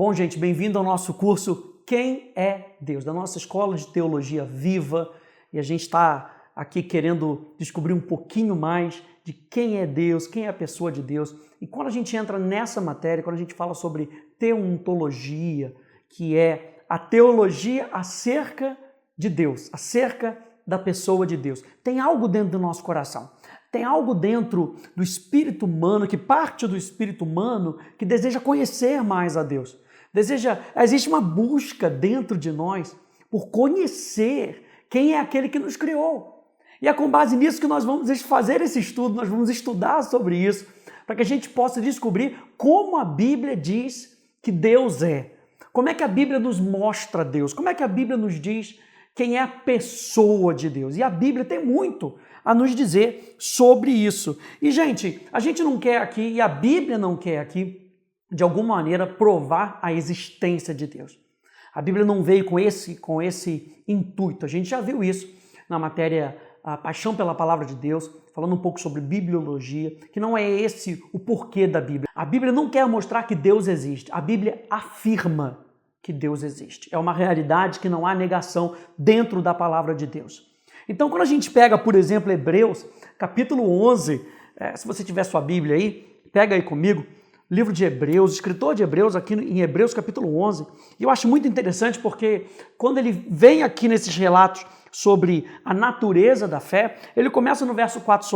Bom, gente, bem-vindo ao nosso curso Quem é Deus, da nossa Escola de Teologia Viva. E a gente está aqui querendo descobrir um pouquinho mais de quem é Deus, quem é a pessoa de Deus. E quando a gente entra nessa matéria, quando a gente fala sobre teontologia, que é a teologia acerca de Deus, acerca da pessoa de Deus, tem algo dentro do nosso coração. Tem algo dentro do espírito humano, que parte do espírito humano, que deseja conhecer mais a Deus. Existe uma busca dentro de nós por conhecer quem é aquele que nos criou. E é com base nisso que nós vamos fazer esse estudo, nós vamos estudar sobre isso, para que a gente possa descobrir como a Bíblia diz que Deus é. Como é que a Bíblia nos mostra Deus? Como é que a Bíblia nos diz quem é a pessoa de Deus? E a Bíblia tem muito a nos dizer sobre isso. E, gente, a gente não quer aqui, e a Bíblia não quer aqui, de alguma maneira, provar a existência de Deus. A Bíblia não veio com esse intuito. A gente já viu isso na matéria A Paixão pela Palavra de Deus, falando um pouco sobre bibliologia, que não é esse o porquê da Bíblia. A Bíblia não quer mostrar que Deus existe. A Bíblia afirma que Deus existe. É uma realidade que não há negação dentro da Palavra de Deus. Então, quando a gente pega, por exemplo, Hebreus, capítulo 11, se você tiver sua Bíblia aí, pega aí comigo, livro de Hebreus, escritor de Hebreus, aqui em Hebreus capítulo 11, e eu acho muito interessante porque quando ele vem aqui nesses relatos sobre a natureza da fé, ele começa no verso 4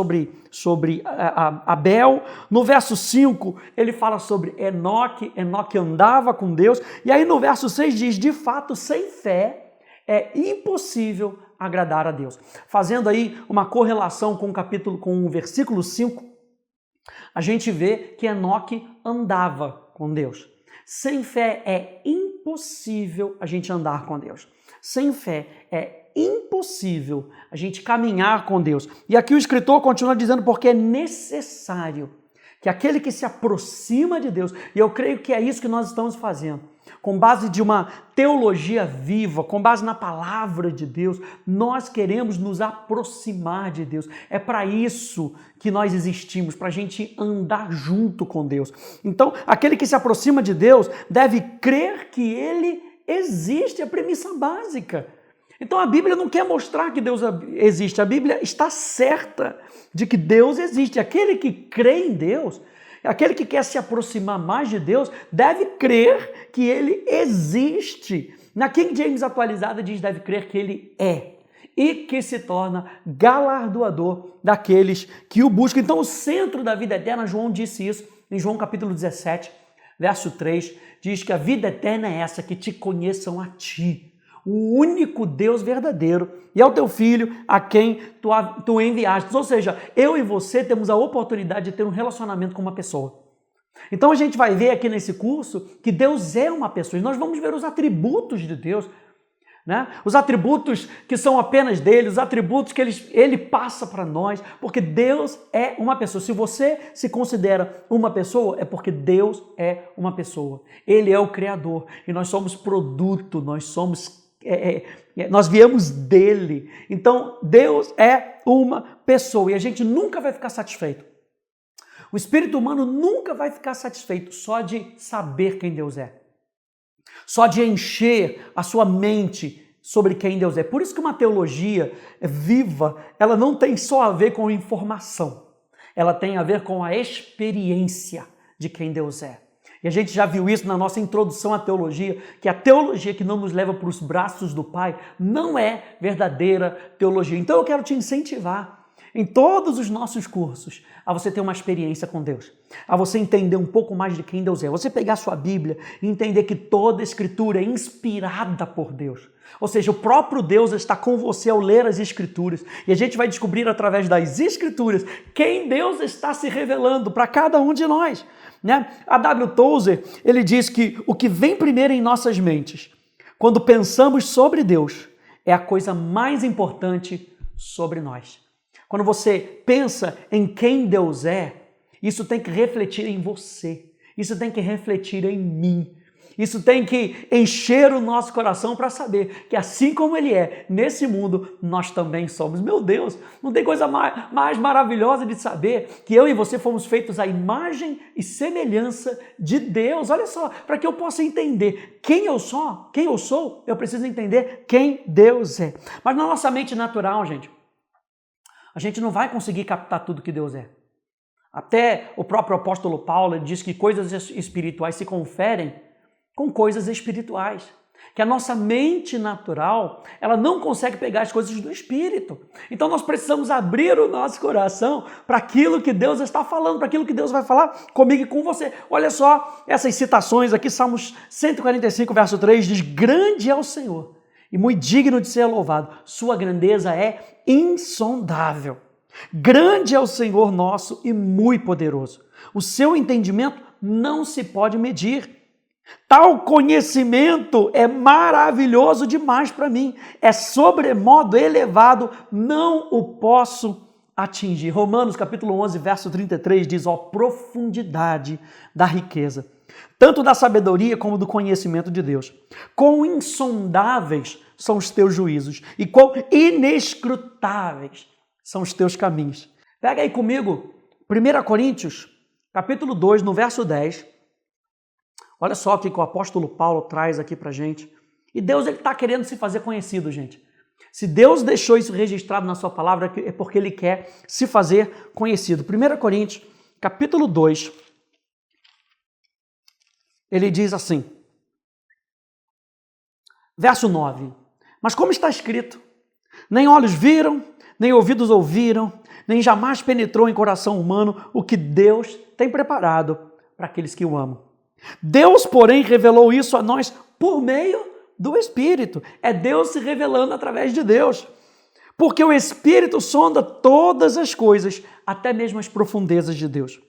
sobre Abel, no verso 5 ele fala sobre Enoque andava com Deus, e aí no verso 6 diz, de fato, sem fé é impossível agradar a Deus. Fazendo aí uma correlação com o versículo 5, a gente vê que Enoque andava com Deus. Sem fé é impossível a gente andar com Deus. Sem fé é impossível a gente caminhar com Deus. E aqui o escritor continua dizendo porque é necessário que aquele que se aproxima de Deus, e eu creio que é isso que nós estamos fazendo, com base de uma teologia viva, com base na palavra de Deus, nós queremos nos aproximar de Deus. É para isso que nós existimos, para a gente andar junto com Deus. Então, aquele que se aproxima de Deus deve crer que Ele existe, é a premissa básica. Então, a Bíblia não quer mostrar que Deus existe, a Bíblia está certa de que Deus existe. Aquele que crê em Deus, aquele que quer se aproximar mais de Deus, deve crer que Ele existe. Na King James atualizada diz, deve crer que Ele é e que se torna galardoador daqueles que o buscam. Então, o centro da vida eterna, João disse isso em João capítulo 17, verso 3, diz que a vida eterna é essa, que te conheçam a ti, o único Deus verdadeiro, e ao teu Filho, a quem tu enviaste. Ou seja, eu e você temos a oportunidade de ter um relacionamento com uma pessoa. Então a gente vai ver aqui nesse curso que Deus é uma pessoa, e nós vamos ver os atributos de Deus, né? Os atributos que são apenas dele, os atributos que ele passa para nós, porque Deus é uma pessoa. Se você se considera uma pessoa, é porque Deus é uma pessoa. Ele é o Criador, e nós somos produto, nós viemos dele. Então, Deus é uma pessoa e a gente nunca vai ficar satisfeito. O espírito humano nunca vai ficar satisfeito só de saber quem Deus é, só de encher a sua mente sobre quem Deus é. Por isso que uma teologia viva, ela não tem só a ver com informação, ela tem a ver com a experiência de quem Deus é. E a gente já viu isso na nossa introdução à teologia, que a teologia que não nos leva para os braços do Pai não é verdadeira teologia. Então eu quero te incentivar em todos os nossos cursos a você ter uma experiência com Deus, a você entender um pouco mais de quem Deus é, você pegar a sua Bíblia e entender que toda a Escritura é inspirada por Deus. Ou seja, o próprio Deus está com você ao ler as Escrituras, e a gente vai descobrir através das Escrituras quem Deus está se revelando para cada um de nós. Né? A W. Tozer, ele diz que o que vem primeiro em nossas mentes, quando pensamos sobre Deus, é a coisa mais importante sobre nós. Quando você pensa em quem Deus é, isso tem que refletir em você, isso tem que refletir em mim. Isso tem que encher o nosso coração para saber que assim como Ele é nesse mundo, nós também somos. Meu Deus, não tem coisa mais maravilhosa de saber que eu e você fomos feitos à imagem e semelhança de Deus. Olha só, para que eu possa entender quem eu sou, eu preciso entender quem Deus é. Mas na nossa mente natural, gente, a gente não vai conseguir captar tudo que Deus é. Até o próprio apóstolo Paulo diz que coisas espirituais se conferem com coisas espirituais. Que a nossa mente natural, ela não consegue pegar as coisas do Espírito. Então nós precisamos abrir o nosso coração para aquilo que Deus está falando, para aquilo que Deus vai falar comigo e com você. Olha só essas citações aqui, Salmos 145, verso 3, diz: grande é o Senhor e muito digno de ser louvado. Sua grandeza é insondável. Grande é o Senhor nosso e muito poderoso. O seu entendimento não se pode medir. Tal conhecimento é maravilhoso demais para mim. É sobremodo elevado, não o posso atingir. Romanos capítulo 11, verso 33 diz: ó, profundidade da riqueza, tanto da sabedoria como do conhecimento de Deus. Quão insondáveis são os teus juízos e quão inescrutáveis são os teus caminhos. Pega aí comigo 1 Coríntios, capítulo 2, no verso 10. Olha só o que o apóstolo Paulo traz aqui pra gente. E Deus está querendo se fazer conhecido, gente. Se Deus deixou isso registrado na sua palavra, é porque Ele quer se fazer conhecido. 1 Coríntios, capítulo 2, ele diz assim, verso 9. Mas como está escrito, nem olhos viram, nem ouvidos ouviram, nem jamais penetrou em coração humano o que Deus tem preparado para aqueles que o amam. Deus, porém, revelou isso a nós por meio do Espírito. É Deus se revelando através de Deus. Porque o Espírito sonda todas as coisas, até mesmo as profundezas de Deus.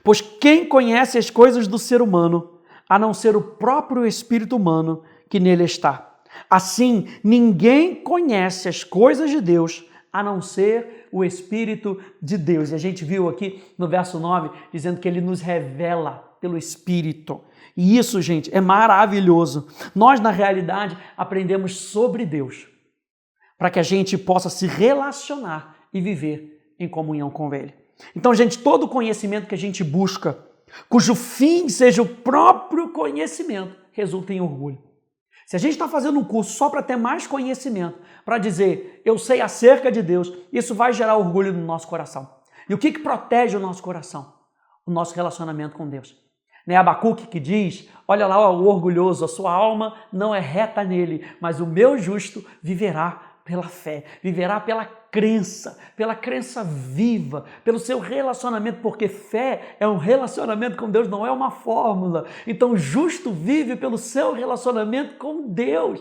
Pois quem conhece as coisas do ser humano, a não ser o próprio Espírito humano que nele está? Assim, ninguém conhece as coisas de Deus, a não ser o Espírito de Deus. E a gente viu aqui no verso 9, dizendo que Ele nos revela pelo Espírito. E isso, gente, é maravilhoso. Nós, na realidade, aprendemos sobre Deus, para que a gente possa se relacionar e viver em comunhão com Ele. Então, gente, todo conhecimento que a gente busca, cujo fim seja o próprio conhecimento, resulta em orgulho. Se a gente está fazendo um curso só para ter mais conhecimento, para dizer, eu sei acerca de Deus, isso vai gerar orgulho no nosso coração. E o que protege o nosso coração? O nosso relacionamento com Deus. Né? Abacuque que diz, olha lá o orgulhoso, a sua alma não é reta nele, mas o meu justo viverá pela fé, viverá pela crença viva, pelo seu relacionamento, porque fé é um relacionamento com Deus, não é uma fórmula. Então o justo vive pelo seu relacionamento com Deus.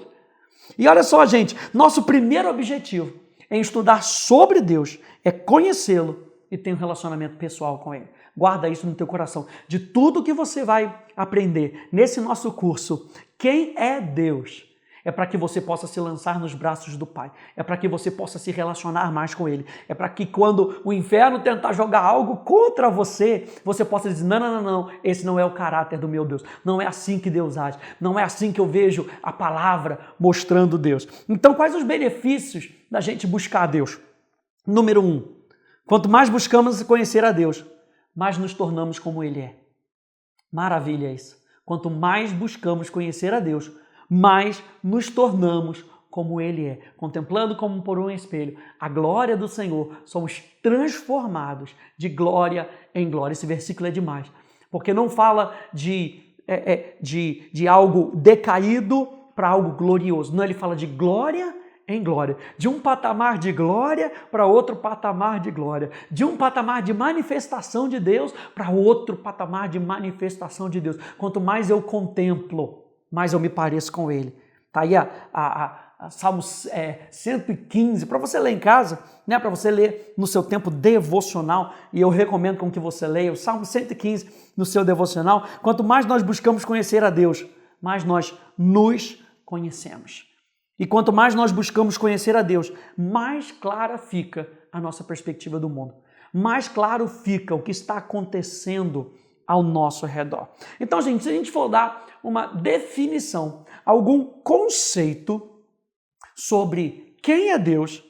E olha só, gente, nosso primeiro objetivo em estudar sobre Deus é conhecê-lo e ter um relacionamento pessoal com Ele. Guarda isso no teu coração. De tudo que você vai aprender nesse nosso curso, quem é Deus? É para que você possa se lançar nos braços do Pai. É para que você possa se relacionar mais com Ele. É para que quando o inferno tentar jogar algo contra você, você possa dizer, não, esse não é o caráter do meu Deus. Não é assim que Deus age. Não é assim que eu vejo a palavra mostrando Deus. Então, quais os benefícios da gente buscar a Deus? Número 1, quanto mais buscamos conhecer a Deus, mais nos tornamos como Ele é. Maravilha isso. Quanto mais buscamos conhecer a Deus, mais nos tornamos como Ele é. Contemplando como por um espelho a glória do Senhor, somos transformados de glória em glória. Esse versículo é demais, porque não fala de algo decaído para algo glorioso. Não, ele fala de glória em glória, de um patamar de glória para outro patamar de glória, de um patamar de manifestação de Deus para outro patamar de manifestação de Deus. Quanto mais eu contemplo, mais eu me pareço com Ele. Está aí a Salmos 115, para você ler em casa, né? Para você ler no seu tempo devocional, e eu recomendo com que você leia o Salmo 115 no seu devocional. Quanto mais nós buscamos conhecer a Deus, mais nós nos conhecemos. E quanto mais nós buscamos conhecer a Deus, mais clara fica a nossa perspectiva do mundo. Mais claro fica o que está acontecendo ao nosso redor. Então, gente, se a gente for dar uma definição, algum conceito sobre quem é Deus,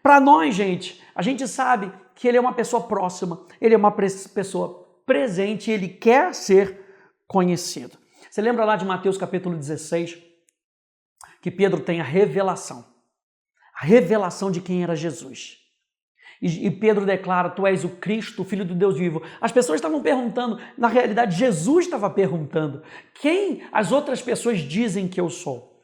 para nós, gente, a gente sabe que ele é uma pessoa próxima, ele é uma pessoa presente, ele quer ser conhecido. Você lembra lá de Mateus capítulo 16, que Pedro tem a revelação de quem era Jesus. E Pedro declara, tu és o Cristo, o Filho do Deus vivo. As pessoas estavam perguntando, na realidade Jesus estava perguntando, quem as outras pessoas dizem que eu sou?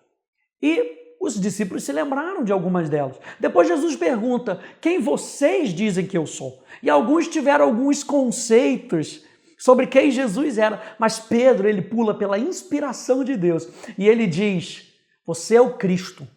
E os discípulos se lembraram de algumas delas. Depois Jesus pergunta, quem vocês dizem que eu sou? E alguns tiveram alguns conceitos sobre quem Jesus era, mas Pedro, ele pula pela inspiração de Deus e ele diz, você é o Cristo,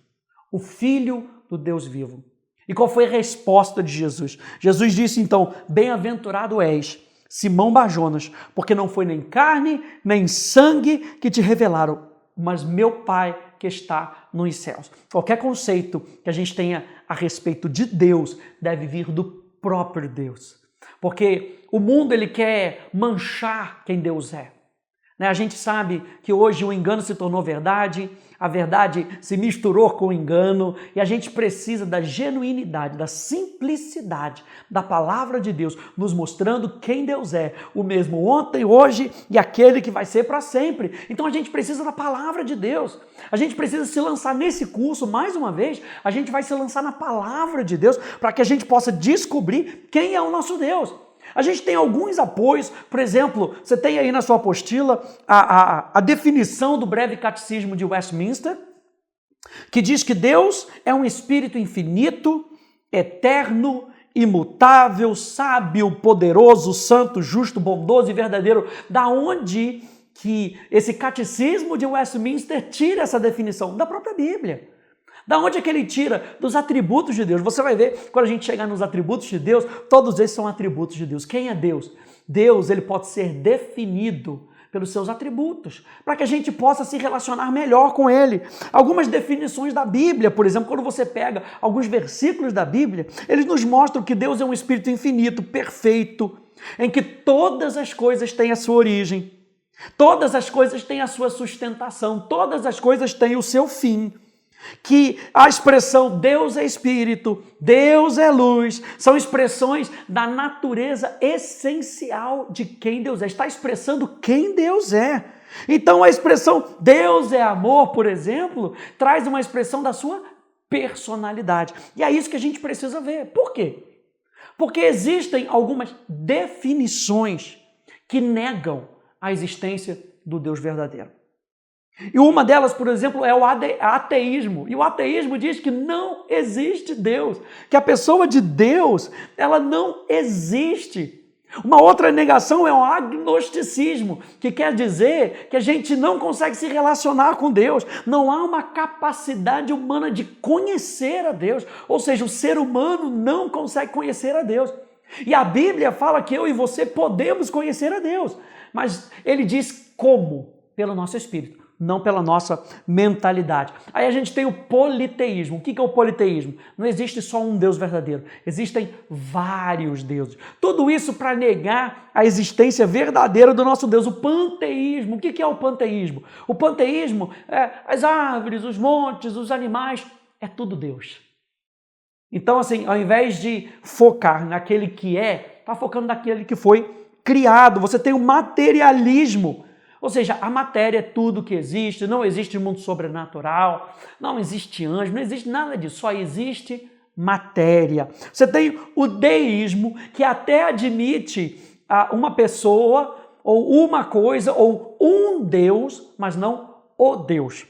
o Filho do Deus vivo. E qual foi a resposta de Jesus? Jesus disse então, bem-aventurado és, Simão Barjonas, porque não foi nem carne, nem sangue que te revelaram, mas meu Pai que está nos céus. Qualquer conceito que a gente tenha a respeito de Deus deve vir do próprio Deus. Porque o mundo ele quer manchar quem Deus é. A gente sabe que hoje o engano se tornou verdade, a verdade se misturou com o engano e a gente precisa da genuinidade, da simplicidade da palavra de Deus, nos mostrando quem Deus é, o mesmo ontem, hoje e aquele que vai ser para sempre. Então a gente precisa da palavra de Deus, a gente precisa se lançar nesse curso, mais uma vez, a gente vai se lançar na palavra de Deus para que a gente possa descobrir quem é o nosso Deus. A gente tem alguns apoios, por exemplo, você tem aí na sua apostila a definição do breve catecismo de Westminster, que diz que Deus é um espírito infinito, eterno, imutável, sábio, poderoso, santo, justo, bondoso e verdadeiro. Da onde que esse catecismo de Westminster tira essa definição? Da própria Bíblia. Da onde é que ele tira? Dos atributos de Deus. Você vai ver, quando a gente chegar nos atributos de Deus, todos esses são atributos de Deus. Quem é Deus? Deus, ele pode ser definido pelos seus atributos, para que a gente possa se relacionar melhor com ele. Algumas definições da Bíblia, por exemplo, quando você pega alguns versículos da Bíblia, eles nos mostram que Deus é um espírito infinito, perfeito, em que todas as coisas têm a sua origem, todas as coisas têm a sua sustentação, todas as coisas têm o seu fim. Que a expressão Deus é Espírito, Deus é luz, são expressões da natureza essencial de quem Deus é. Está expressando quem Deus é. Então a expressão Deus é amor, por exemplo, traz uma expressão da sua personalidade. E é isso que a gente precisa ver. Por quê? Porque existem algumas definições que negam a existência do Deus verdadeiro. E uma delas, por exemplo, é o ateísmo. E o ateísmo diz que não existe Deus, que a pessoa de Deus, ela não existe. Uma outra negação é o agnosticismo, que quer dizer que a gente não consegue se relacionar com Deus. Não há uma capacidade humana de conhecer a Deus. Ou seja, o ser humano não consegue conhecer a Deus. E a Bíblia fala que eu e você podemos conhecer a Deus. Mas ele diz como? Pelo nosso espírito, não pela nossa mentalidade. Aí a gente tem o politeísmo. O que é o politeísmo? Não existe só um Deus verdadeiro, existem vários deuses. Tudo isso para negar a existência verdadeira do nosso Deus. O panteísmo. O que é o panteísmo? O panteísmo é as árvores, os montes, os animais, é tudo Deus. Então, assim, ao invés de focar naquele que é, está focando naquele que foi criado. Você tem o materialismo. Ou seja, a matéria é tudo que existe, não existe mundo sobrenatural, não existe anjo, não existe nada disso, só existe matéria. Você tem o deísmo, que até admite uma pessoa, ou uma coisa, ou um Deus, mas não o Deus.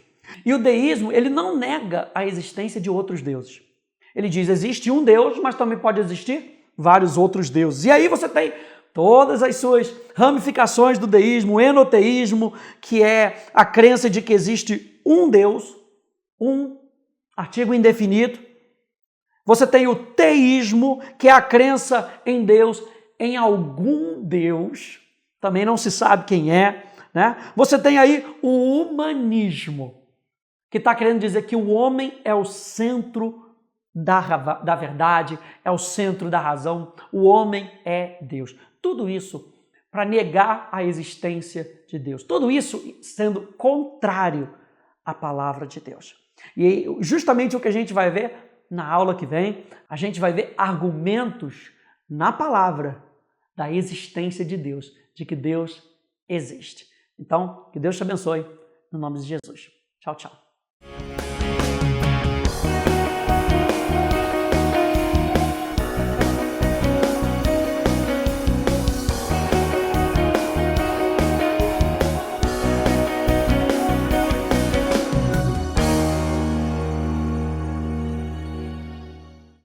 E o deísmo, ele não nega a existência de outros deuses. Ele diz, existe um Deus, mas também pode existir vários outros deuses. E aí você tem todas as suas ramificações do deísmo, o enoteísmo, que é a crença de que existe um Deus, um artigo indefinido. Você tem o teísmo, que é a crença em Deus, em algum Deus, também não se sabe quem é, né? Você tem aí o humanismo, que está querendo dizer que o homem é o centro da verdade, é o centro da razão, o homem é Deus. Tudo isso para negar a existência de Deus. Tudo isso sendo contrário à palavra de Deus. E justamente o que a gente vai ver na aula que vem, a gente vai ver argumentos na palavra da existência de Deus, de que Deus existe. Então, que Deus te abençoe, no nome de Jesus. Tchau, tchau.